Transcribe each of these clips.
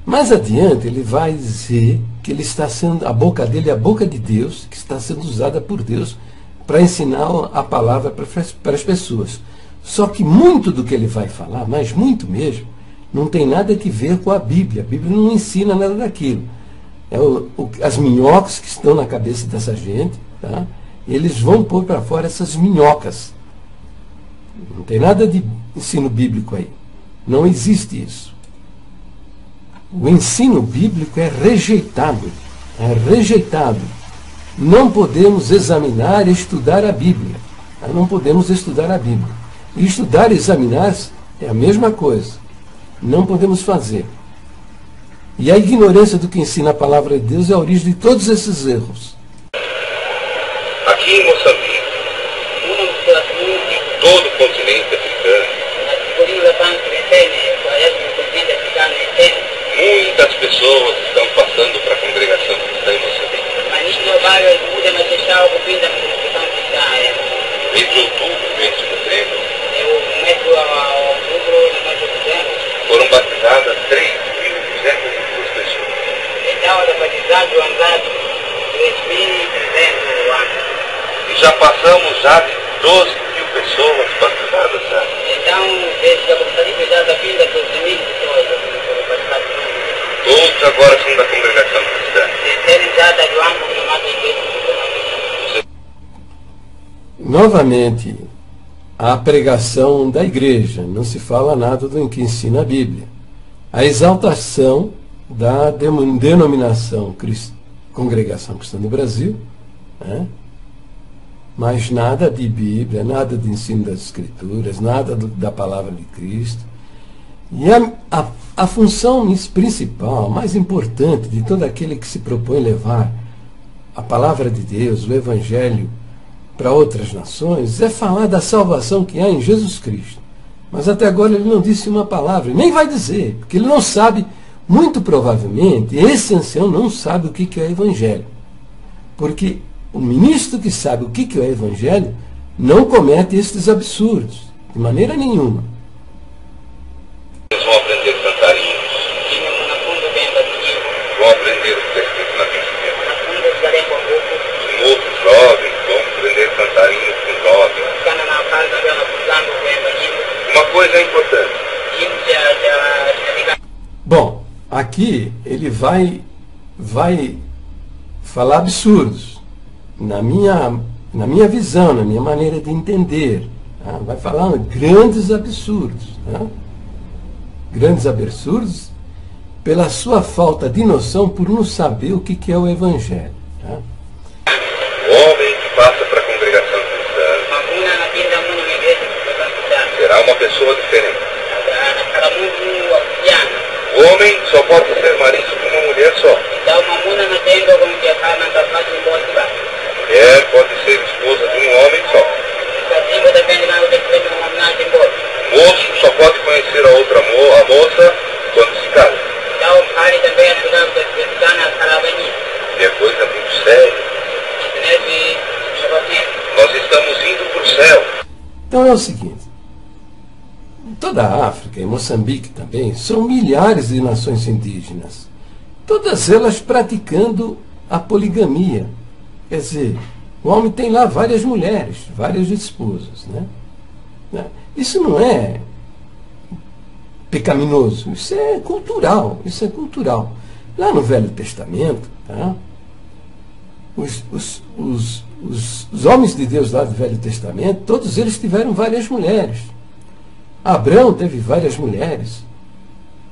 Mais adiante ele vai dizer que ele está sendo, a boca dele é a boca de Deus, que está sendo usada por Deus para ensinar a palavra para as pessoas. Só que muito do que ele vai falar, mas muito mesmo, não tem nada a ver com a Bíblia. A Bíblia não ensina nada daquilo. É as minhocas que estão na cabeça dessa gente, tá? Eles vão pôr para fora essas minhocas. Não tem nada de ensino bíblico aí. Não existe isso. O ensino bíblico é rejeitado. É rejeitado. Não podemos examinar e estudar a Bíblia. Não podemos estudar a Bíblia. E estudar e examinar é a mesma coisa. Não podemos fazer. E a ignorância do que ensina a palavra de Deus é a origem de todos esses erros. Aqui em Moçambique, em todo o continente africano, muitas pessoas estão passando para a congregação cristã em Moçambique. Entre outubro e mês de novembro, foram batizadas 3.202 pessoas. E já passamos já de 12 mil pessoas batizadas já. Todos agora são da congregação cristã. Novamente, a pregação da igreja, não se fala nada do que ensina a Bíblia. A exaltação da denominação Congregação Cristã do Brasil, né? Mas nada de Bíblia, nada de ensino das Escrituras, nada da palavra de Cristo. E a função principal, mais importante de todo aquele que se propõe levar a palavra de Deus, o Evangelho, para outras nações, é falar da salvação que há em Jesus Cristo. Mas até agora ele não disse uma palavra, nem vai dizer, porque ele não sabe, muito provavelmente, esse ancião não sabe o que é Evangelho. Porque o ministro que sabe o que é Evangelho não comete estes absurdos, de maneira nenhuma. Eles vão aprender a cantar hinos, vão aprender o que está escrito na Bíblia. Os outros jovens vão aprender a cantar hinos com jovens. Uma coisa é importante. Bom, aqui ele vai falar absurdos, na minha visão, na minha maneira de entender. Tá? Vai falar grandes absurdos. Tá? Grandes absurdos pela sua falta de noção, por não saber o que é o Evangelho. Tá? O homem que passa para a congregação cristã será uma pessoa diferente. O homem só pode ser marido de uma mulher só. A mulher pode ser esposa de um homem só. O moço só pode conhecer a outra moça quando se casa. E é coisa muito séria. Nós estamos indo para o céu. Então é o seguinte, em toda a África, em Moçambique também, são milhares de nações indígenas, todas elas praticando a poligamia. Quer dizer, o homem tem lá várias mulheres, várias esposas, né? Isso não é pecaminoso, isso é cultural, isso é cultural. Lá no Velho Testamento, tá? Os homens de Deus lá do Velho Testamento, todos eles tiveram várias mulheres. Abraão teve várias mulheres,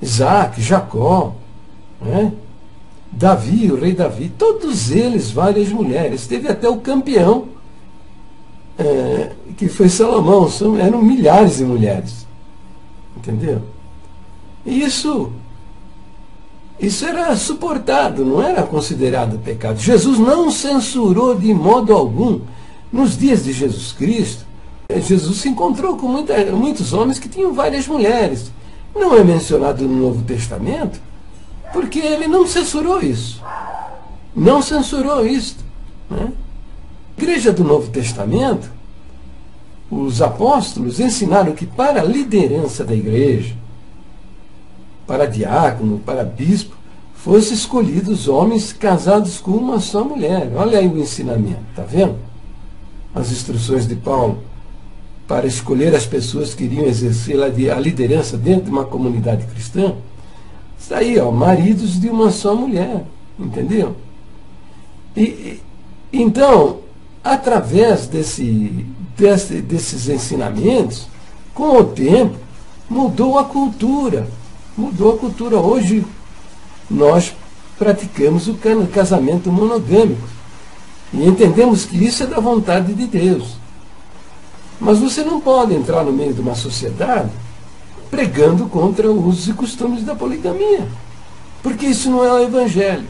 Isaac, Jacó, né? Davi, o rei Davi, todos eles várias mulheres. Teve até o campeão, que foi Salomão, eram milhares de mulheres. Entendeu? E isso era suportado, não era considerado pecado. Jesus não censurou de modo algum. Nos dias de Jesus Cristo, Jesus se encontrou com muitos homens que tinham várias mulheres. Não é mencionado no Novo Testamento, porque ele não censurou isso. Não censurou isso. Né? A igreja do Novo Testamento, os apóstolos ensinaram que para a liderança da igreja, para diácono, para bispo, fossem escolhidos homens casados com uma só mulher. Olha aí o ensinamento, está vendo? As instruções de Paulo para escolher as pessoas que iriam exercer a liderança dentro de uma comunidade cristã. Isso aí, ó, maridos de uma só mulher, entendeu? Então, através desses ensinamentos, com o tempo, mudou a cultura. Mudou a cultura. Hoje, nós praticamos o casamento monogâmico. E entendemos que isso é da vontade de Deus. Mas você não pode entrar no meio de uma sociedade pregando contra os usos e costumes da poligamia. Porque isso não é o Evangelho.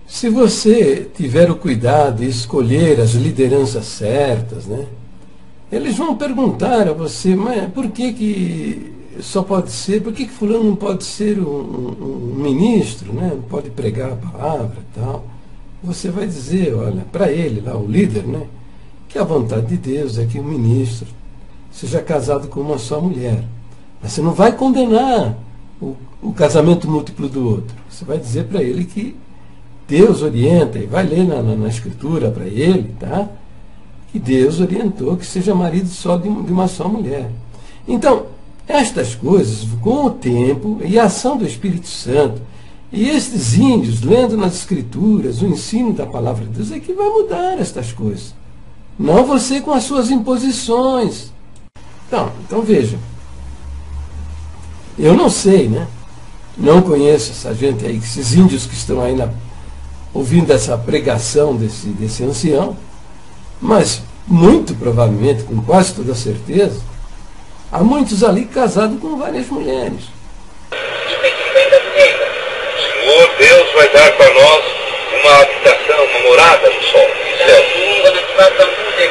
Se você tiver o cuidado de escolher as lideranças certas, né, eles vão perguntar a você, mas por que só pode ser, por que fulano não pode ser um ministro, né, não pode pregar a palavra e tal? Você vai dizer, olha, para ele lá, o líder, né, que a vontade de Deus é que o ministro seja casado com uma só mulher. Mas você não vai condenar o casamento múltiplo do outro. Você vai dizer para ele que Deus orienta, e vai ler na Escritura para ele, tá? Que Deus orientou que seja marido só de uma só mulher. Então, estas coisas, com o tempo e a ação do Espírito Santo, e estes índios, lendo nas Escrituras, o ensino da palavra de Deus, é que vai mudar estas coisas. Não você com as suas imposições. Então veja, eu não sei, né? Não conheço essa gente aí, esses índios que estão aí ouvindo essa pregação desse ancião, mas muito provavelmente, com quase toda certeza, há muitos ali casados com várias mulheres. O Senhor Deus vai dar para nós uma habitação, uma morada no sol, no céu. E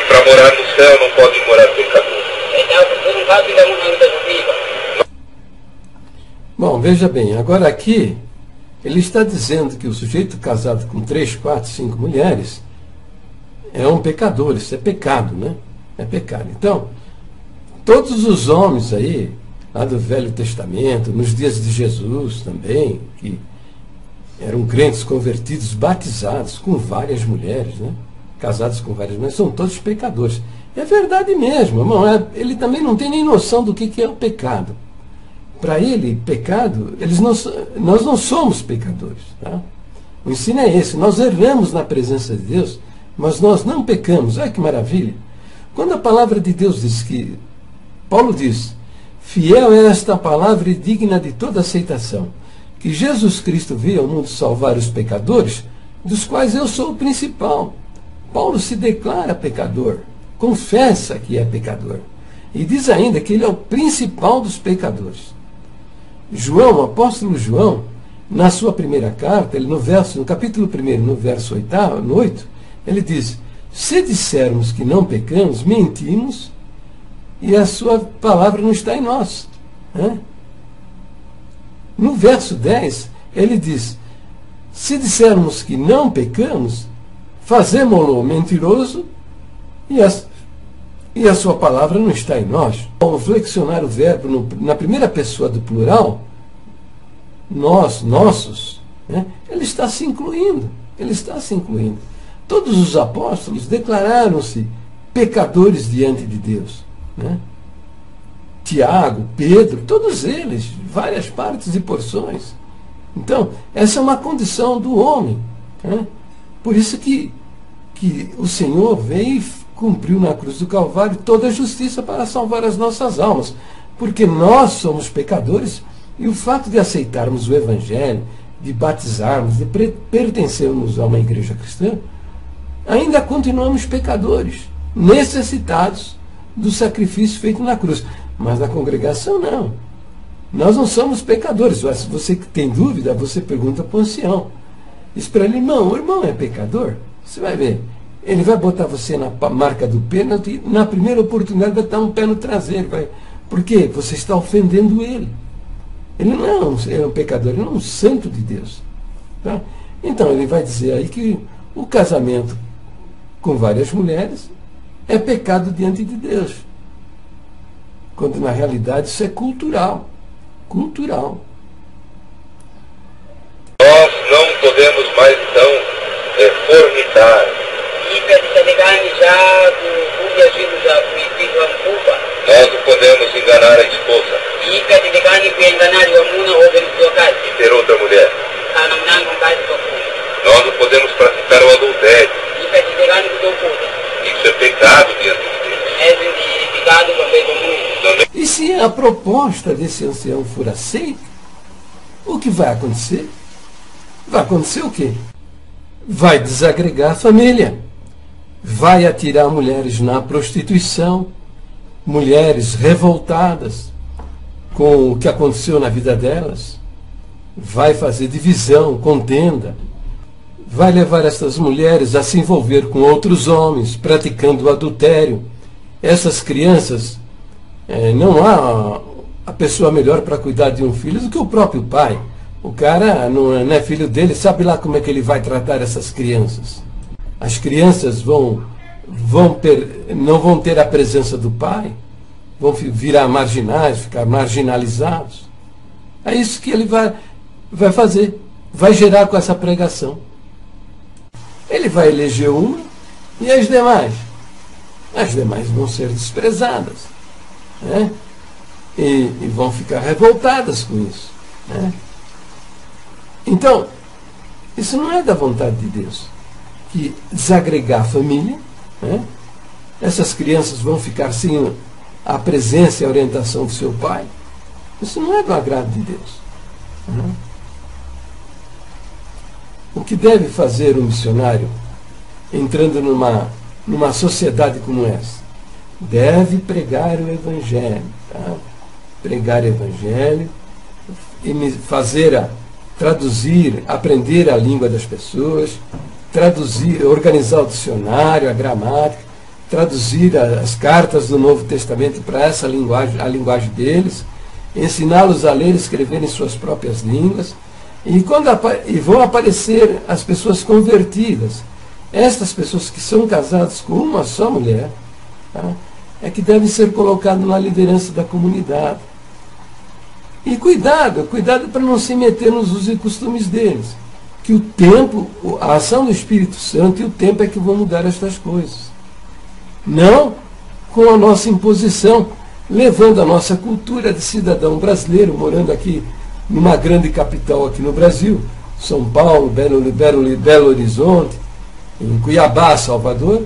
para morar no céu não pode morar pecador. Bom, veja bem, agora aqui ele está dizendo que o sujeito casado com 3, 4, 5 mulheres é um pecador, isso é pecado, né? É pecado. Então, todos os homens aí, lá do Velho Testamento, nos dias de Jesus também, que eram crentes convertidos, batizados com várias mulheres, né? Casados com várias mulheres, são todos pecadores. É verdade mesmo, irmão. Ele também não tem nem noção do que é o pecado. Para ele, pecado, nós não somos pecadores. Tá? O ensino é esse. Nós erramos na presença de Deus, mas nós não pecamos. Olha que maravilha. Quando a palavra de Deus diz que, Paulo diz, fiel é esta palavra e digna de toda aceitação, que Jesus Cristo veio ao mundo salvar os pecadores, dos quais eu sou o principal. Paulo se declara pecador, confessa que é pecador, e diz ainda que ele é o principal dos pecadores. João, o apóstolo João, na sua primeira carta, ele no capítulo 1, no verso 8, ele diz, se dissermos que não pecamos, mentimos, e a sua palavra não está em nós. Né? No verso 10, ele diz, se dissermos que não pecamos, fazemo-lo mentiroso, e a sua palavra não está em nós. Ao flexionar o verbo na primeira pessoa do plural, nós, nossos, né, ele está se incluindo. Ele está se incluindo. Todos os apóstolos declararam-se pecadores diante de Deus. Né? Tiago, Pedro, todos eles, várias partes e porções. Então, essa é uma condição do homem. Né? Por isso que o Senhor veio e cumpriu na cruz do Calvário toda a justiça para salvar as nossas almas. Porque nós somos pecadores e o fato de aceitarmos o Evangelho, de batizarmos, de pertencermos a uma igreja cristã, ainda continuamos pecadores, necessitados do sacrifício feito na cruz. Mas na congregação não. Nós não somos pecadores. Se você tem dúvida, você pergunta para o ancião. Diz para ele, irmão, o irmão é pecador? Você vai ver. Ele vai botar você na marca do pênalti e na primeira oportunidade vai dar um pé no traseiro. Por quê? Você está ofendendo ele. Ele não é um pecador, ele é um santo de Deus. Tá? Então ele vai dizer aí que o casamento com várias mulheres é pecado diante de Deus. quando na realidade isso é cultural. Cultural. Nós não podemos mais, então, fornicar. Nós não podemos enganar a esposa e ter outra mulher. Nós não podemos praticar o adultério. Isso é pecado diante de Deus. E se a proposta desse ancião for aceita, o que vai acontecer? Vai acontecer o quê? Vai desagregar a família, vai atirar mulheres na prostituição, mulheres revoltadas com o que aconteceu na vida delas, vai fazer divisão, contenda, vai levar essas mulheres a se envolver com outros homens, praticando o adultério. Essas crianças, não há a pessoa melhor para cuidar de um filho do que o próprio pai. O cara não é filho dele, sabe lá como é que ele vai tratar essas crianças. As crianças não vão ter a presença do pai, vão virar marginais, ficar marginalizados. É isso que ele vai fazer, vai gerar com essa pregação. Ele vai eleger uma e as demais? As demais vão ser desprezadas, né? E vão ficar revoltadas com isso, né? Então, isso não é da vontade de Deus, que desagregar a família, né? Essas crianças vão ficar sem a presença e a orientação do seu pai. Isso não é do agrado de Deus, né? O que deve fazer um missionário entrando numa sociedade como essa? Deve pregar o Evangelho, tá? Pregar o Evangelho e traduzir, aprender a língua das pessoas, traduzir, organizar o dicionário, a gramática, traduzir as cartas do Novo Testamento para essa linguagem, a linguagem deles, ensiná-los a ler e escrever em suas próprias línguas, e vão aparecer as pessoas convertidas. Estas pessoas que são casadas com uma só mulher, tá? É que devem ser colocadas na liderança da comunidade. E cuidado para não se meter nos usos e costumes deles. Que o tempo, a ação do Espírito Santo e o tempo é que vão mudar estas coisas. Não com a nossa imposição, levando a nossa cultura de cidadão brasileiro, morando aqui numa grande capital aqui no Brasil, São Paulo, Belo Horizonte, em Cuiabá, Salvador,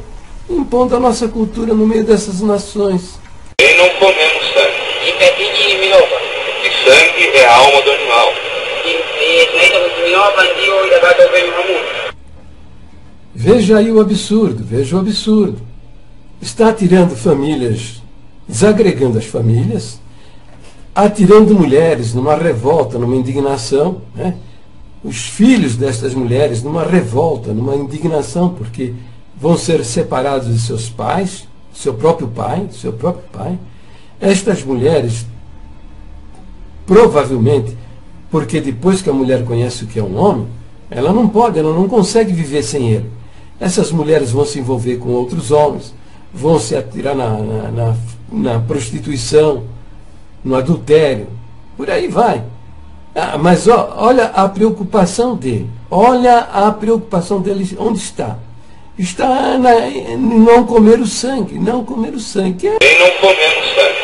impondo a nossa cultura no meio dessas nações. E não comemos sangue. E sangue é a alma do animal. Veja aí o absurdo, veja o absurdo. Está tirando famílias, desagregando as famílias, atirando mulheres numa revolta, numa indignação, né? Os filhos destas mulheres numa revolta, numa indignação, porque vão ser separados de seus pais, seu próprio pai. Estas mulheres, provavelmente, porque depois que a mulher conhece o que é um homem, ela não consegue viver sem ele. Essas mulheres vão se envolver com outros homens, vão se atirar na prostituição, no adultério, por aí vai. Mas olha a preocupação dele. Olha a preocupação dele onde está. Está em não comer o sangue. Não comer o sangue. E não comemos sangue.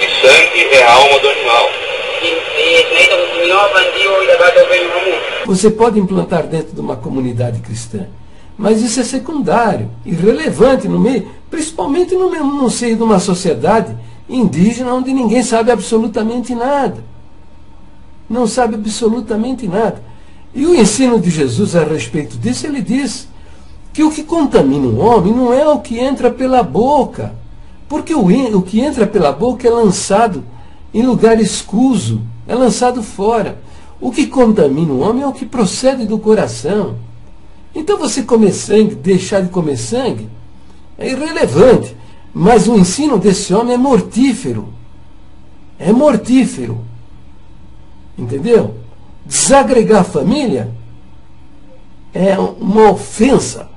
E sangue é a alma do animal. Você pode implantar dentro de uma comunidade cristã, mas isso é secundário, irrelevante no meio, principalmente no seio de uma sociedade indígena onde ninguém sabe absolutamente nada. Não sabe absolutamente nada. E o ensino de Jesus a respeito disso, ele diz que o que contamina um homem não é o que entra pela boca, porque o que entra pela boca é lançado em lugar escuso, é lançado fora. O que contamina um homem é o que procede do coração. Então você comer sangue, deixar de comer sangue, é irrelevante. Mas o ensino desse homem é mortífero. É mortífero. Entendeu? Desagregar a família é uma ofensa